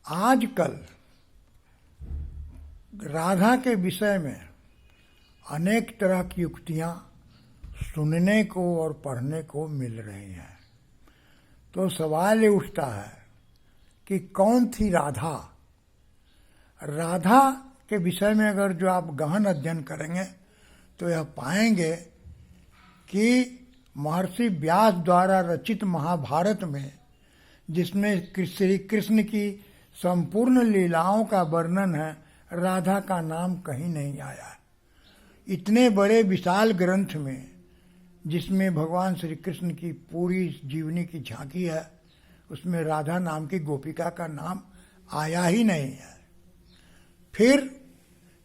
आजकल राधा के विषय में अनेक तरह की युक्तियां सुनने को और पढ़ने को मिल रही हैं। तो सवाल ये उठता है कि कौन थी राधा। राधा के विषय में अगर जो आप गहन अध्ययन करेंगे तो यह पाएंगे कि महर्षि व्यास द्वारा रचित महाभारत में, जिसमें श्री कृष्ण की संपूर्ण लीलाओं का वर्णन है, राधा का नाम कहीं नहीं आया। इतने बड़े विशाल ग्रंथ में, जिसमें भगवान श्री कृष्ण की पूरी जीवनी की झांकी है, उसमें राधा नाम की गोपिका का नाम आया ही नहीं है। फिर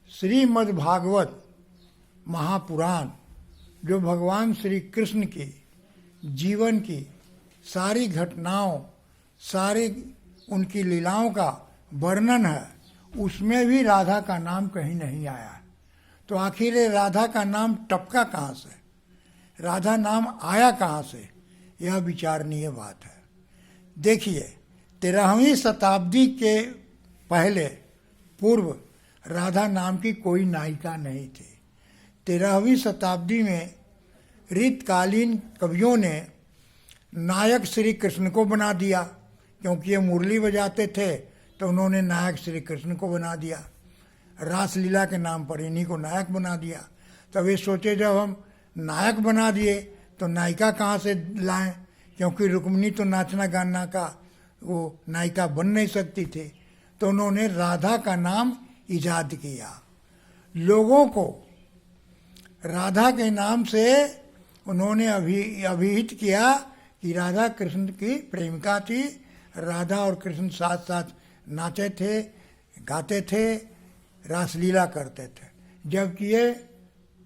श्रीमद् भागवत महापुराण, जो भगवान श्री कृष्ण की जीवन की सारी घटनाओं, सारी उनकी लीलाओं का वर्णन है, उसमें भी राधा का नाम कहीं नहीं आया। तो आखिर राधा का नाम टपका कहाँ से, राधा नाम आया कहाँ से, यह विचारणीय बात है। देखिए, 13वीं शताब्दी के पहले पूर्व राधा नाम की कोई नायिका नहीं थी। 13वीं शताब्दी में रीतकालीन कवियों ने नायक श्री कृष्ण को बना दिया, क्योंकि ये मुरली बजाते थे तो उन्होंने नायक श्री कृष्ण को बना दिया। रासलीला के नाम पर इन्हीं को नायक बना दिया। तब ये सोचे जब हम नायक बना दिए तो नायिका कहाँ से लाएं, क्योंकि रुक्मिणी तो नाचना गाना का वो नायिका बन नहीं सकती थी। तो उन्होंने राधा का नाम ईजाद किया। लोगों को राधा के नाम से उन्होंने अभिहित किया कि राधा कृष्ण की प्रेमिका थी। राधा और कृष्ण साथ साथ नाचे थे, गाते थे, रासलीला करते थे, जबकि ये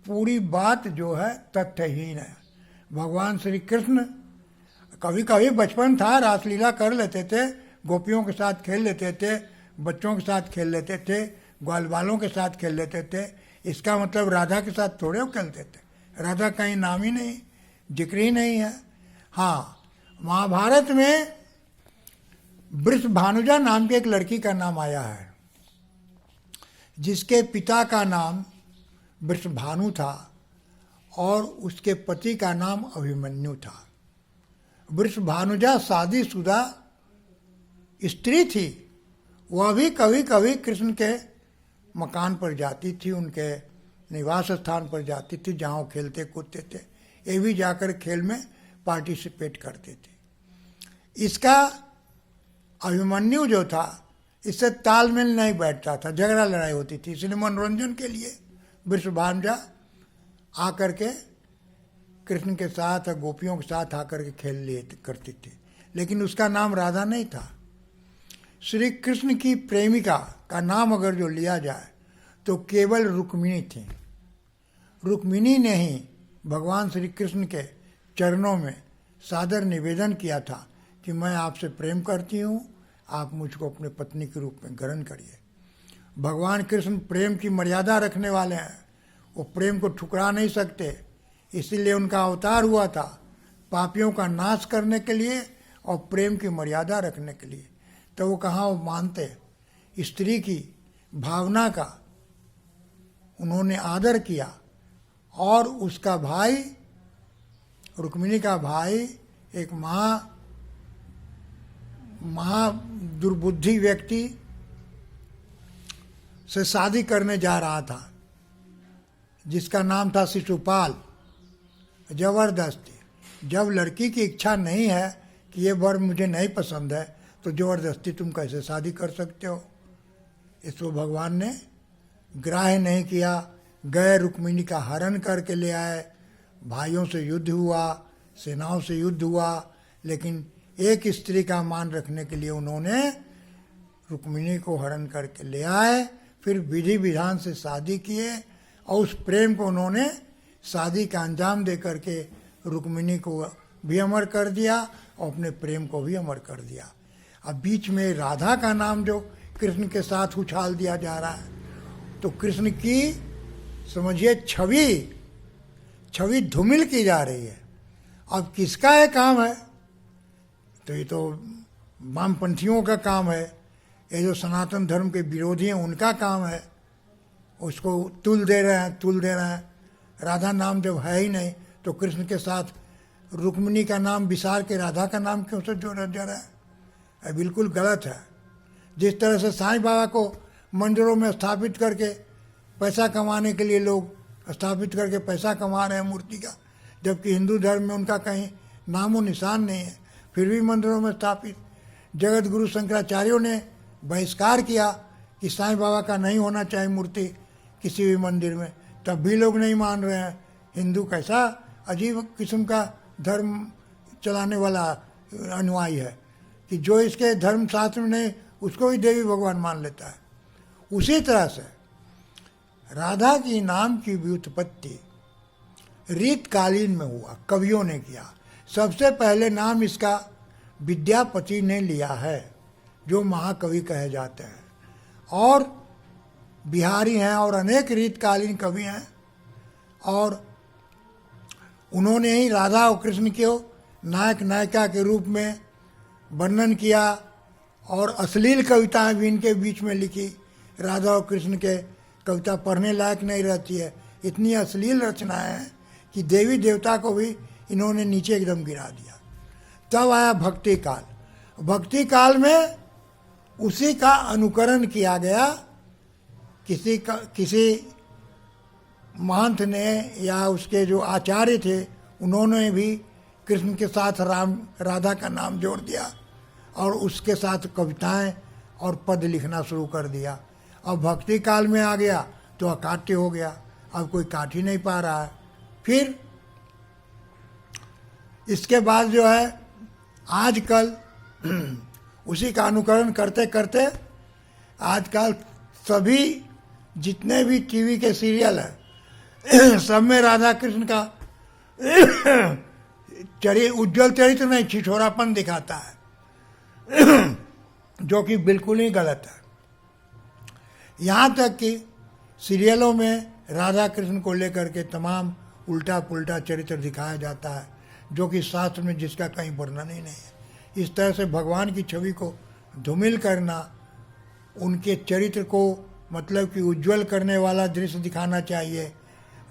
पूरी बात जो है तथ्यहीन है। भगवान श्री कृष्ण कभी कभी बचपन था, रासलीला कर लेते थे, गोपियों के साथ खेल लेते थे, बच्चों के साथ खेल लेते थे, ग्वाल बालों के साथ खेल लेते थे। इसका मतलब राधा के साथ थोड़े वो खेलते थे। राधा कहीं नाम ही नहीं, जिक्र ही नहीं है। हाँ, महाभारत में वृषभानुजा नाम की एक लड़की का नाम आया है, जिसके पिता का नाम वृषभानु था और उसके पति का नाम अभिमन्यु था। वृषभानुजा शादीशुदा स्त्री थी। वह भी कभी कभी कृष्ण के मकान पर जाती थी, उनके निवास स्थान पर जाती थी जहाँ वो खेलते कूदते थे। ये भी जाकर खेल में पार्टिसिपेट करते थे। इसका अभिमन्यु जो था, इससे तालमेल नहीं बैठता था, झगड़ा लड़ाई होती थी। इसलिए मनोरंजन के लिए वृषभानुजा आकर के कृष्ण के साथ और गोपियों के साथ आकर के खेल लिए करती थी, लेकिन उसका नाम राधा नहीं था। श्री कृष्ण की प्रेमिका का नाम अगर जो लिया जाए तो केवल रुक्मिणी थी। रुक्मिणी ने ही भगवान श्री कृष्ण के चरणों में सादर निवेदन किया था कि मैं आपसे प्रेम करती हूँ, आप मुझको अपने पत्नी के रूप में ग्रहण करिए। भगवान कृष्ण प्रेम की मर्यादा रखने वाले हैं, वो प्रेम को ठुकरा नहीं सकते। इसीलिए उनका अवतार हुआ था, पापियों का नाश करने के लिए और प्रेम की मर्यादा रखने के लिए। तो वो कहाँ वो मानते। स्त्री की भावना का उन्होंने आदर किया और उसका भाई, रुक्मिणी का भाई, एक महा दुर्बुद्धि व्यक्ति से शादी करने जा रहा था, जिसका नाम था शिशुपाल। जबरदस्ती, जब लड़की की इच्छा नहीं है कि ये वर मुझे नहीं पसंद है, तो जबरदस्ती तुम कैसे शादी कर सकते हो। इसको भगवान ने ग्राह्य नहीं किया। गए, रुक्मिणी का हरण करके ले आए, भाइयों से युद्ध हुआ, सेनाओं से युद्ध हुआ, लेकिन एक स्त्री का मान रखने के लिए उन्होंने रुक्मिणी को हरण करके ले आए। फिर विधि विधान से शादी किए और उस प्रेम को उन्होंने शादी का अंजाम दे करके रुक्मिणी को भी अमर कर दिया और अपने प्रेम को भी अमर कर दिया। अब बीच में राधा का नाम जो कृष्ण के साथ उछाल दिया जा रहा है, तो कृष्ण की समझिए छवि धूमिल की जा रही है। अब किसका ये काम है? तो ये तो वामपंथियों का काम है ये जो सनातन धर्म के विरोधी हैं उनका काम है, उसको तुल दे रहे हैं। राधा नाम जब है ही नहीं तो कृष्ण के साथ रुक्मिणी का नाम विसार के राधा का नाम क्यों से जोड़ा जा रहा है? ये बिल्कुल गलत है। जिस तरह से साईं बाबा को मंदिरों में स्थापित करके पैसा कमाने के लिए लोग स्थापित करके पैसा कमा रहे हैं मूर्ति का, जबकि हिंदू धर्म में उनका कहीं नामो निशान नहीं है, फिर भी मंदिरों में स्थापित। जगत गुरु शंकराचार्यों ने बहिष्कार किया कि साईं बाबा का नहीं होना चाहिए मूर्ति किसी भी मंदिर में, तब भी लोग नहीं मान रहे हैं। हिंदू कैसा अजीब किस्म का धर्म चलाने वाला अनुयायी है कि जो इसके धर्म शास्त्र में नहीं उसको ही देवी भगवान मान लेता है। उसी तरह से राधा की नाम की व्युत्पत्ति रीतकालीन में हुआ, कवियों ने किया। सबसे पहले नाम इसका विद्यापति ने लिया है, जो महाकवि कहे जाते हैं, और बिहारी हैं और अनेक रीतकालीन कवि हैं, और उन्होंने ही राधा और कृष्ण को नायक नायिका के रूप में वर्णन किया, और अश्लील कविताएं भी इनके बीच में लिखी। राधा और कृष्ण के कविता पढ़ने लायक नहीं रहती है, इतनी अश्लील रचनाएं हैं कि देवी देवता को भी इन्होंने नीचे एकदम गिरा दिया। तब आया भक्ति काल। भक्ति काल में उसी का अनुकरण किया गया। किसी महंत ने या उसके जो आचार्य थे उन्होंने भी कृष्ण के साथ राधा का नाम जोड़ दिया और उसके साथ कविताएं और पद लिखना शुरू कर दिया। अब भक्ति काल में आ गया तो अकाट्य हो गया, अब कोई काट ही नहीं पा रहा है। फिर इसके बाद जो है आजकल उसी का अनुकरण करते करते आजकल सभी जितने भी टीवी के सीरियल हैं सब में राधा कृष्ण का उज्जवल चरित्र नहीं, छिछोरापन दिखाता है, जो कि बिल्कुल ही गलत है। यहाँ तक कि सीरियलों में राधा कृष्ण को लेकर के तमाम उल्टा पुल्टा चरित्र दिखाया जाता है, जो कि शास्त्र में जिसका कहीं वर्णन ही नहीं है। इस तरह से भगवान की छवि को धूमिल करना, उनके चरित्र को मतलब कि उज्जवल करने वाला दृश्य दिखाना चाहिए।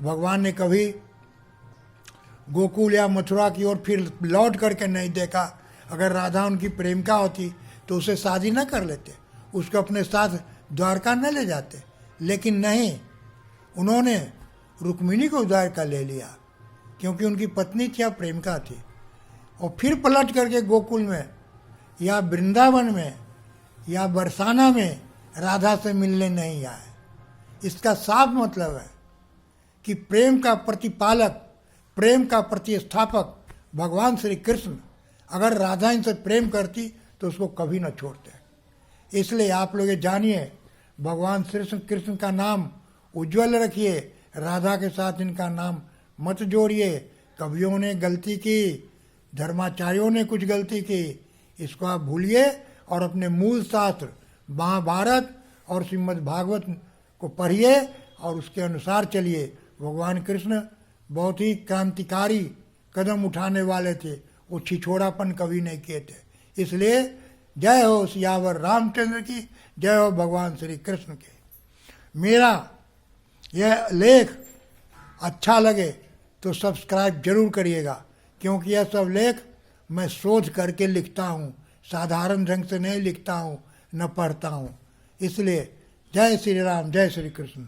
भगवान ने कभी गोकुल या मथुरा की ओर फिर लौट करके नहीं देखा। अगर राधा उनकी प्रेमिका होती तो उसे शादी न कर लेते, उसको अपने साथ द्वारका न ले जाते, लेकिन नहीं, उन्होंने रुक्मिणी को द्वारका ले लिया क्योंकि उनकी पत्नी थी या प्रेमिका थी, और फिर पलट करके गोकुल में या वृंदावन में या बरसाना में राधा से मिलने नहीं आए। इसका साफ मतलब है कि प्रेम का प्रतिपालक, प्रेम का प्रतिस्थापक भगवान श्री कृष्ण अगर राधा इनसे प्रेम करती तो उसको कभी न छोड़ते। इसलिए आप लोग ये जानिए, भगवान श्री कृष्ण का नाम उज्जवल रखिए, राधा के साथ इनका नाम मत जोड़िए। कवियों ने गलती की, धर्माचार्यों ने कुछ गलती की, इसको आप भूलिए और अपने मूल शास्त्र महाभारत और श्रीमद् भागवत को पढ़िए और उसके अनुसार चलिए। भगवान कृष्ण बहुत ही क्रांतिकारी कदम उठाने वाले थे, वो छिछोड़ापन कभी नहीं किए थे। इसलिए जय हो सियावर रामचंद्र की, जय हो भगवान श्री कृष्ण के। मेरा यह लेख अच्छा लगे तो सब्सक्राइब जरूर करिएगा, क्योंकि यह सब लेख मैं शोध करके लिखता हूँ, साधारण ढंग से नहीं लिखता हूँ, न पढ़ता हूँ। इसलिए जय श्री राम, जय श्री कृष्ण।